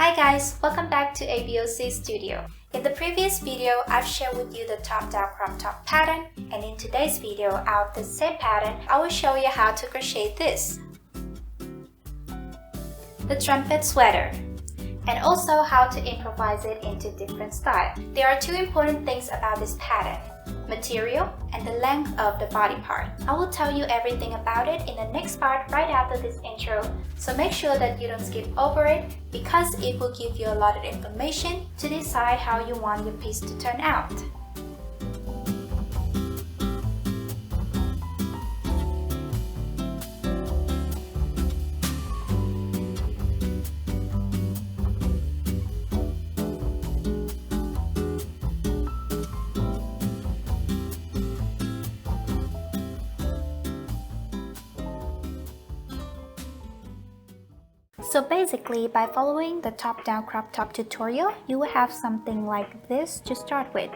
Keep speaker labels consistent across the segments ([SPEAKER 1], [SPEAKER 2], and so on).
[SPEAKER 1] Hi guys, welcome back to ABoC Studio. In the previous video, I've shared with you the top-down crop top pattern, and in today's video, out of the same pattern, I will show you how to crochet this, the trumpet sweater, and also how to improvise it into different styles. There are two important things about this pattern: material and the length of the body part. I will tell you everything about it in the next part right after this intro, so make sure that you don't skip over it because it will give you a lot of information to decide how you want your piece to turn out. So basically, by following the top-down crop top tutorial, you will have something like this to start with.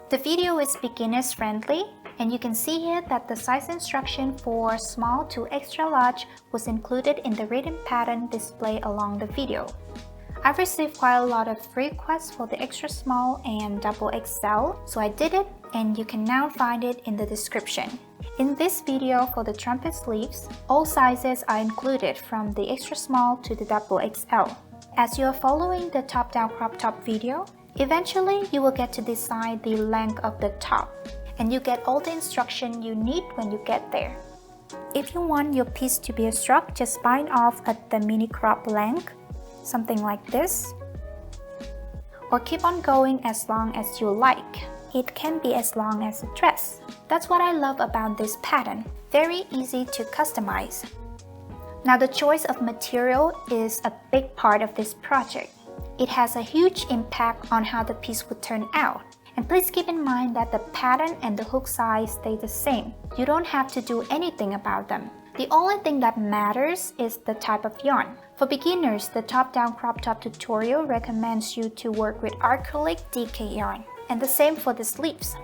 [SPEAKER 1] The video is beginners friendly, and you can see here that the size instruction for small to extra large was included in the written pattern display along the video. I've received quite a lot of requests for the extra small and double XL, so I did it, and you can now find it in the description. In this video for the trumpet sleeves, all sizes are included from the extra small to the double XL. As you are following the top-down crop top video, eventually you will get to decide the length of the top, and you get all the instruction you need when you get there. If you want your piece to be a shrug, just bind off at the mini crop length, something like this, or keep on going as long as you like. It can be as long as a dress. That's what I love about this pattern. Very easy to customize. Now the choice of material is a big part of this project. It has a huge impact on how the piece would turn out. And please keep in mind that the pattern and the hook size stay the same. You don't have to do anything about them. The only thing that matters is the type of yarn. For beginners, the top-down crop top tutorial recommends you to work with acrylic DK yarn. And the same for the sleeves.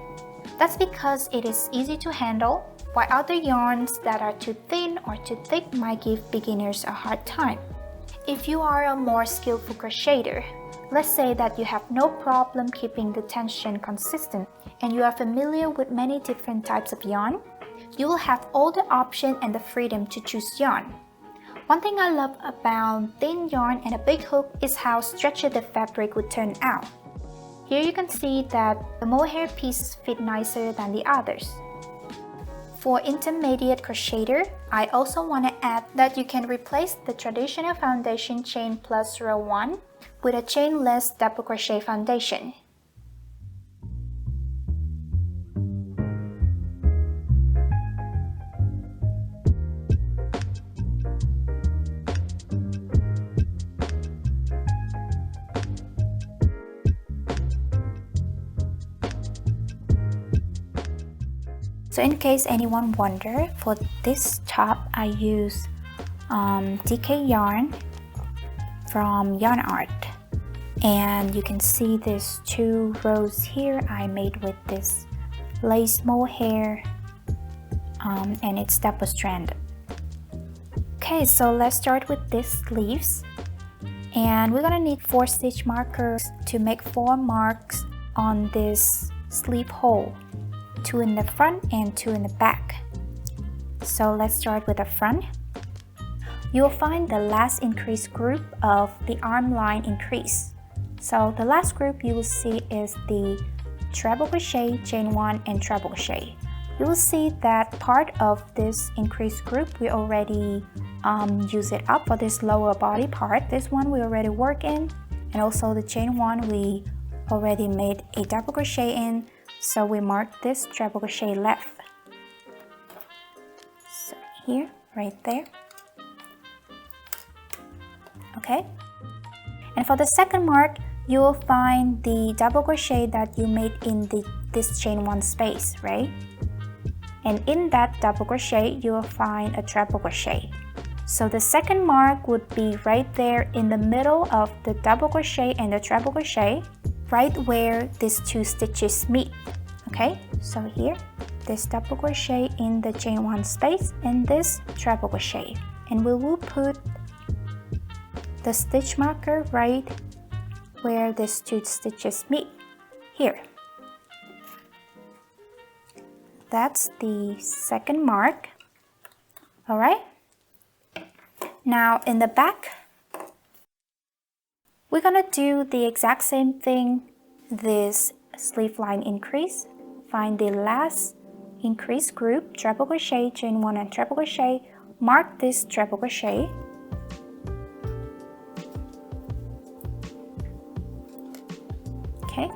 [SPEAKER 1] That's because it is easy to handle, while other yarns that are too thin or too thick might give beginners a hard time. If you are a more skillful crocheter, let's say that you have no problem keeping the tension consistent and you are familiar with many different types of yarn, you will have all the options and the freedom to choose yarn. One thing I love about thin yarn and a big hook is how stretchy the fabric would turn out. Here you can see that the mohair pieces fit nicer than the others. For intermediate crocheter, I also want to add that you can replace the traditional foundation chain plus row 1 with a chainless double crochet foundation. So in case anyone wonder, for this top I use DK yarn from Yarn Art, and you can see these two rows here I made with this lace mohair, and it's double stranded. Okay, so let's start with these sleeves, and we're gonna need 4 stitch markers to make 4 marks on this sleeve hole. 2 in the front and 2 in the back. So let's start with the front. You'll find the last increase group of the arm line increase. So the last group you will see is the treble crochet, chain 1, and treble crochet. You will see that part of this increase group we already use it up for this lower body part. This one we already work in, and also the chain 1 we already made a double crochet in. So we mark this treble crochet left. So here, right there. Okay. And for the second mark, you will find the double crochet that you made in this chain 1 space, right? And in that double crochet, you will find a treble crochet. So the second mark would be right there in the middle of the double crochet and the treble crochet, right where these 2 stitches meet. Okay, so here, this double crochet in the chain 1 space and this treble crochet, and we will put the stitch marker right where these two stitches meet, here. That's the second mark. All right. Now in the back, we're gonna do the exact same thing. This sleeve line increase, find the last increase group, treble crochet, chain 1 and treble crochet, mark this treble crochet, okay,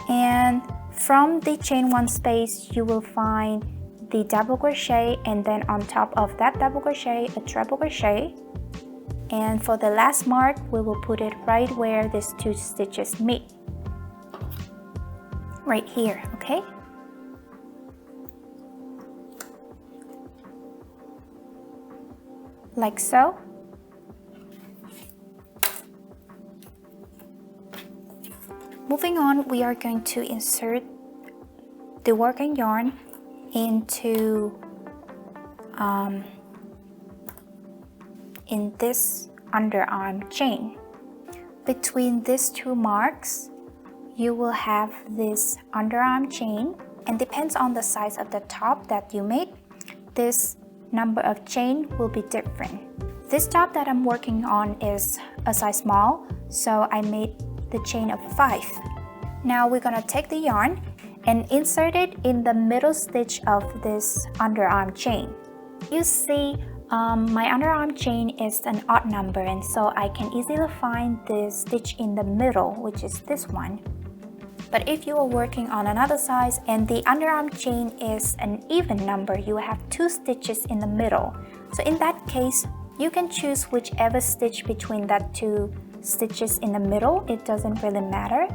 [SPEAKER 1] and from the chain 1 space you will find the double crochet, and then on top of that double crochet a treble crochet, and for the last mark we will put it right where these two stitches meet, right here, okay. Like so. Moving on, we are going to insert the working yarn into in this underarm chain. Between these two marks, you will have this underarm chain, and depends on the size of the top that you made, this number of chain will be different. This top that I'm working on is a size small, so I made the chain of 5. Now we're gonna take the yarn and insert it in the middle stitch of this underarm chain. You see, my underarm chain is an odd number, and so I can easily find the stitch in the middle, which is this one. But if you are working on another size and the underarm chain is an even number, you have 2 stitches in the middle. So in that case, you can choose whichever stitch between that 2 stitches in the middle. It doesn't really matter.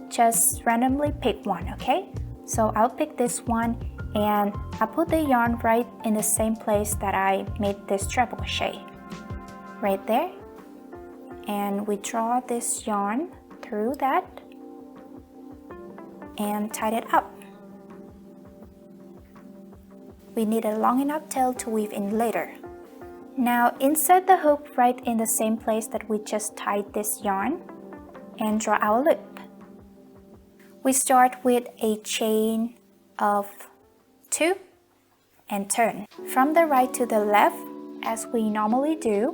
[SPEAKER 1] Just randomly pick one, okay? So I'll pick this one, and I put the yarn right in the same place that I made this treble crochet, right there. And we draw this yarn through that and tie it up. We need a long enough tail to weave in later. Now insert the hook right in the same place that we just tied this yarn and draw our loop. We start with a chain of 2 and turn from the right to the left as we normally do.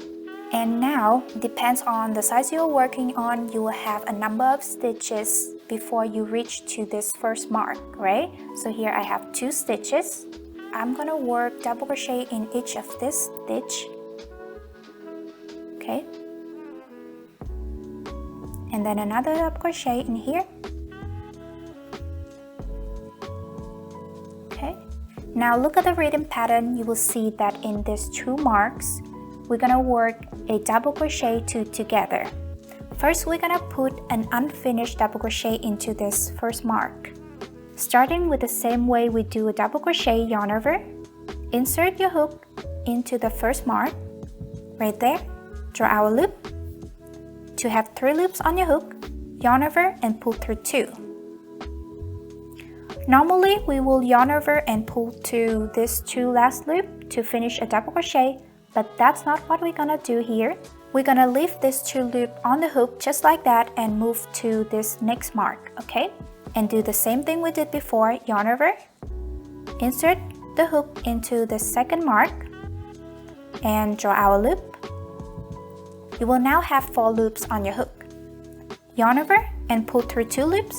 [SPEAKER 1] And now, depends on the size you're working on, you will have a number of stitches before you reach to this first mark, right? So here I have 2 stitches. I'm gonna work double crochet in each of this stitch, okay? And then another double crochet in here. Okay. Now look at the rhythm pattern. You will see that in these 2 marks, we're gonna work a double crochet 2 together. First, we're gonna put an unfinished double crochet into this first mark. Starting with the same way we do a double crochet, yarn over, insert your hook into the first mark, right there, draw our loop. To have 3 loops on your hook, yarn over and pull through 2. Normally, we will yarn over and pull to this 2 last loop to finish a double crochet, but that's not what we're gonna do here. We're gonna leave this 2 loop on the hook just like that and move to this next mark, okay? And do the same thing we did before, yarn over, insert the hook into the second mark, and draw our loop. You will now have 4 loops on your hook. Yarn over and pull through 2 loops.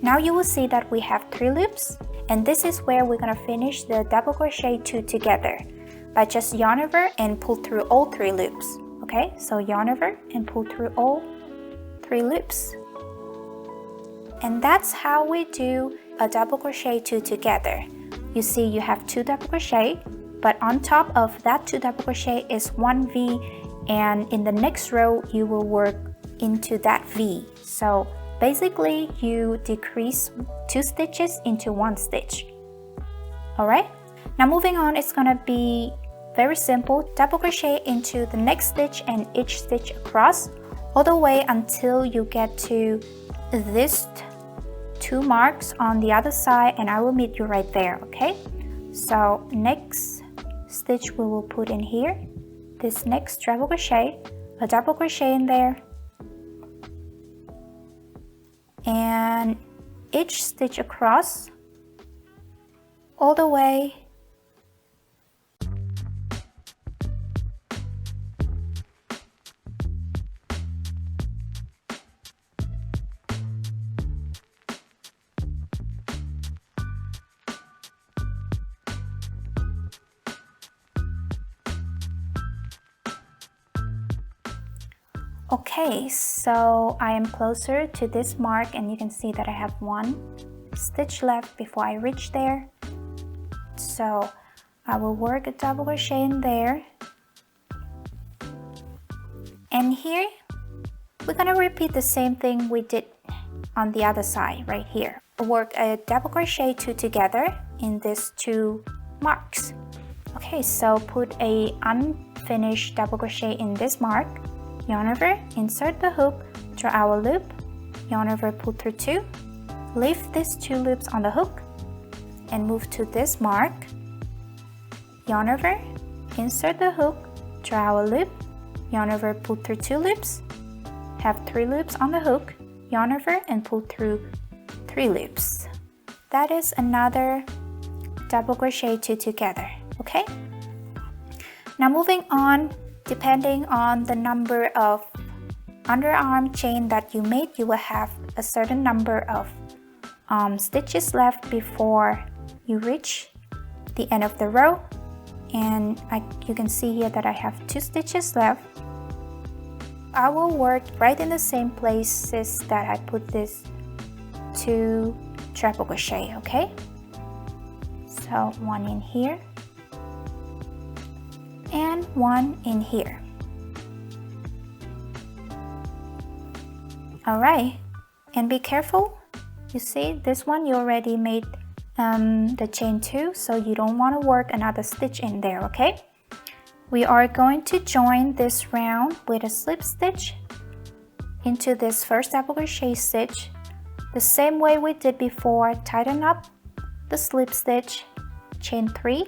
[SPEAKER 1] Now you will see that we have 3 loops, and this is where we're gonna finish the double crochet 2 together by just yarn over and pull through all 3 loops. Okay, so yarn over and pull through all 3 loops. And that's how we do a double crochet 2 together. You see you have 2 double crochet, but on top of that 2 double crochet is 1 V, and in the next row you will work into that V. So basically you decrease 2 stitches into 1 stitch. Alright, now moving on, it's gonna be very simple. Double crochet into the next stitch and each stitch across all the way until you get to this 2 marks on the other side, and I will meet you right there, okay? So next stitch we will put in here, this next treble crochet, a double crochet in there, and each stitch across all the way. Okay, so I am closer to this mark and you can see that I have one stitch left before I reach there. So I will work a double crochet in there. And here, we're gonna repeat the same thing we did on the other side right here. Work a double crochet 2 together in these 2 marks. Okay, so put a unfinished double crochet in this mark. Yarn over, insert the hook, draw our loop, yarn over, pull through 2, leave these 2 loops on the hook, and move to this mark, yarn over, insert the hook, draw our loop, yarn over, pull through 2 loops, have 3 loops on the hook, yarn over, and pull through 3 loops. That is another double crochet 2 together, okay? Now moving on, depending on the number of underarm chain that you made, you will have a certain number of stitches left before you reach the end of the row. And you can see here that I have 2 stitches left. I will work right in the same places that I put this 2 treble crochet, okay? So 1 in here and 1 in here. Alright, and be careful. You see, this one you already made the chain 2, so you don't want to work another stitch in there, okay? We are going to join this round with a slip stitch into this first double crochet stitch the same way we did before. Tighten up the slip stitch, chain 3,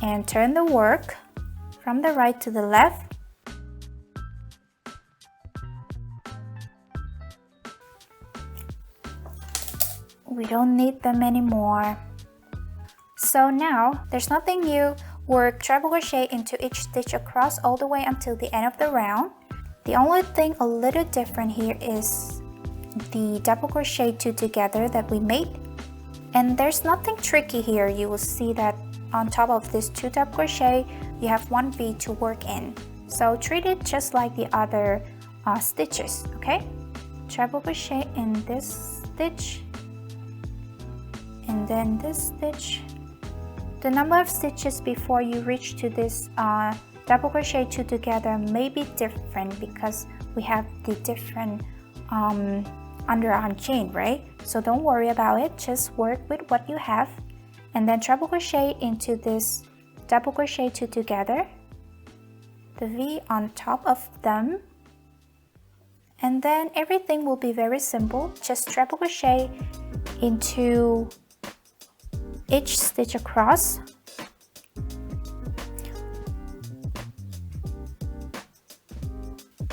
[SPEAKER 1] and turn the work from the right to the left. We don't need them anymore. So now, there's nothing new. Work treble crochet into each stitch across all the way until the end of the round. The only thing a little different here is the double crochet 2 together that we made. And there's nothing tricky here. You will see that on top of this 2 double crochet, you have 1 V to work in. So treat it just like the other stitches, okay? Treble crochet in this stitch, and then this stitch. The number of stitches before you reach to this double crochet 2 together may be different because we have the different underarm chain, right? So don't worry about it, just work with what you have, and then treble crochet into this double crochet 2 together, the V on top of them, and then everything will be very simple. Just treble crochet into each stitch across,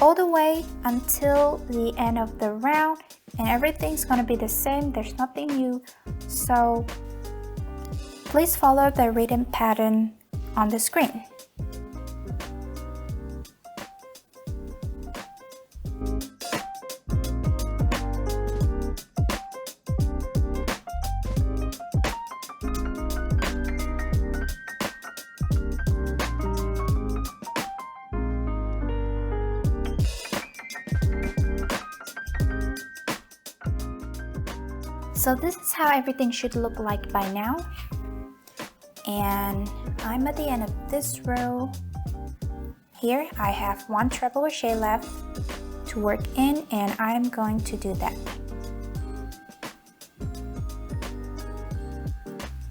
[SPEAKER 1] all the way until the end of the round, and everything's gonna be the same. There's nothing new, so please follow the written pattern on the screen. So this is how everything should look like by now. And I'm at the end of this row. Here I have 1 treble crochet left to work in, and I'm going to do that.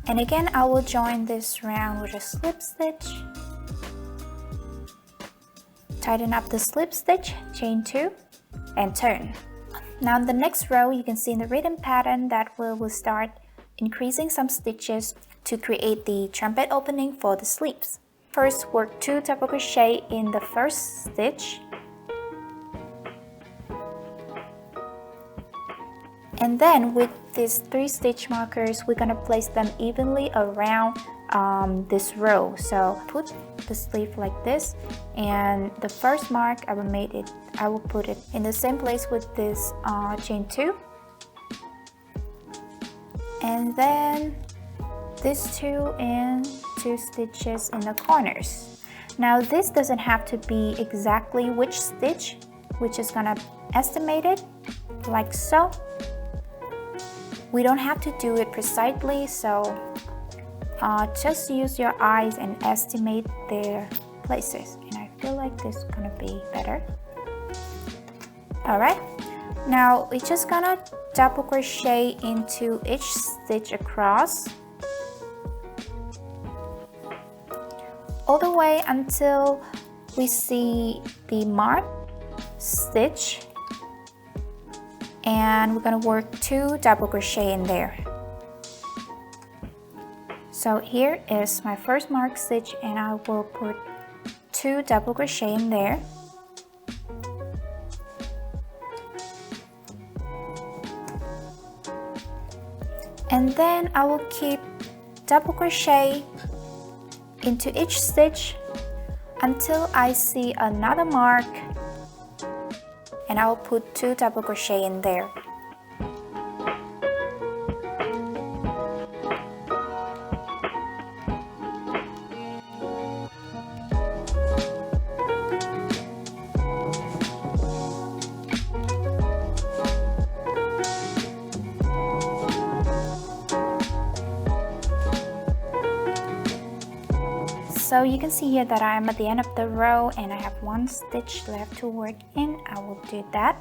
[SPEAKER 1] And again, I will join this round with a slip stitch. Tighten up the slip stitch, chain 2, and turn. Now in the next row, you can see in the written pattern that we will start increasing some stitches to create the trumpet opening for the sleeves. first work 2 double crochet in the first stitch, and then with these 3 stitch markers we're gonna place them evenly around this row. So put the sleeve like this, and the first mark I will put it in the same place with this chain 2, and then these 2 and 2 stitches in the corners. Now this doesn't have to be exactly which stitch, we're just gonna estimate it like so. We don't have to do it precisely, so just use your eyes and estimate their places, and I feel like this is gonna be better. Alright, now we're just gonna double crochet into each stitch across all the way until we see the marked stitch, and we're gonna work 2 double crochet in there. So here is my first marked stitch, and I will put 2 double crochet in there. And then I will keep double crochet into each stitch until I see another mark, and I will put 2 double crochet in there. So you can see here that I am at the end of the row and I have 1 stitch left to work in. I will do that.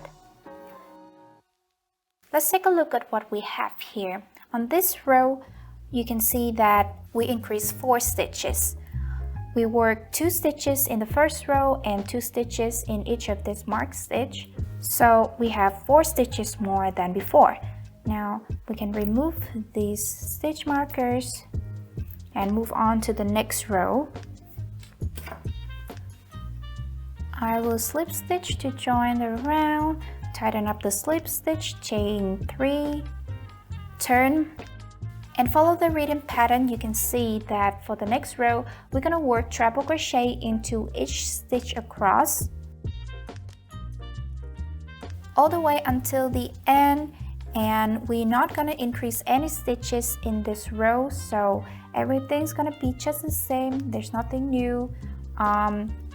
[SPEAKER 1] Let's take a look at what we have here. On this row, you can see that we increased 4 stitches. We worked 2 stitches in the first row and 2 stitches in each of this marked stitch. So we have 4 stitches more than before. Now we can remove these stitch markers and move on to the next row. I will slip stitch to join the round, tighten up the slip stitch, chain 3, turn, and follow the rhythm pattern. You can see that for the next row, we're gonna work treble crochet into each stitch across all the way until the end, and we're not gonna increase any stitches in this row, so everything's gonna be just the same. There's nothing new.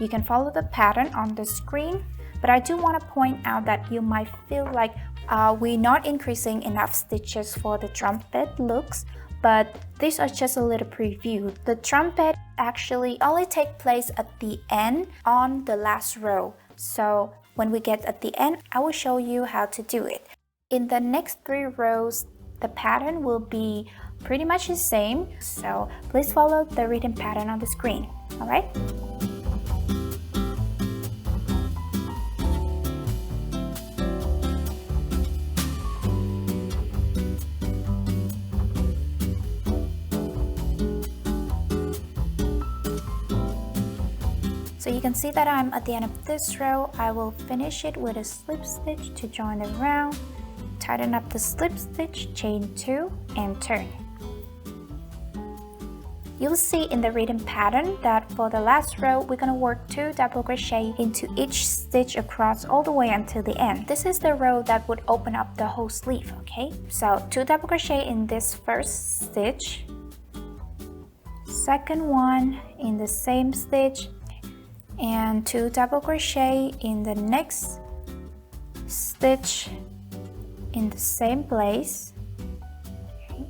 [SPEAKER 1] You can follow the pattern on the screen, but I do want to point out that you might feel like we're not increasing enough stitches for the trumpet looks, but these are just a little preview. The trumpet actually only take place at the end on the last row, so when we get at the end, I will show you how to do it. In the next 3 rows, the pattern will be pretty much the same, so please follow the written pattern on the screen. Alright? So you can see that I'm at the end of this row. I will finish it with a slip stitch to join the round, tighten up the slip stitch, chain 2, and turn. You'll see in the written pattern that for the last row, we're gonna work 2 double crochet into each stitch across all the way until the end. This is the row that would open up the whole sleeve, okay? So 2 double crochet in this first stitch, second one in the same stitch, and 2 double crochet in the next stitch in the same place, okay?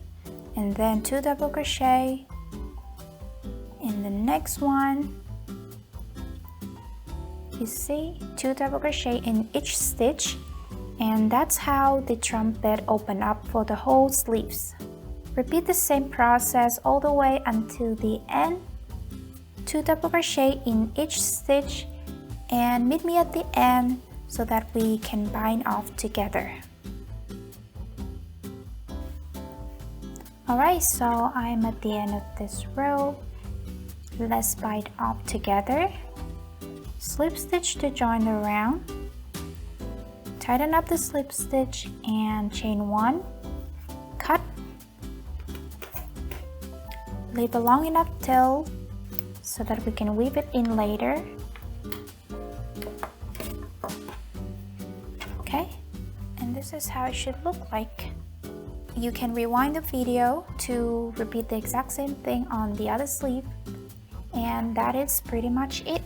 [SPEAKER 1] And then 2 double crochet in the next one. You see, 2 double crochet in each stitch, and that's how the trumpet open up for the whole sleeves. Repeat the same process all the way until the end. 2 double crochet in each stitch, and meet me at the end so that we can bind off together. Alright, so I'm at the end of this row. Let's bind up together. Slip stitch to join the round. Tighten up the slip stitch and chain 1. Cut. Leave a long enough tail so that we can weave it in later. Okay, and this is how it should look like. You can rewind the video to repeat the exact same thing on the other sleeve, and that is pretty much it.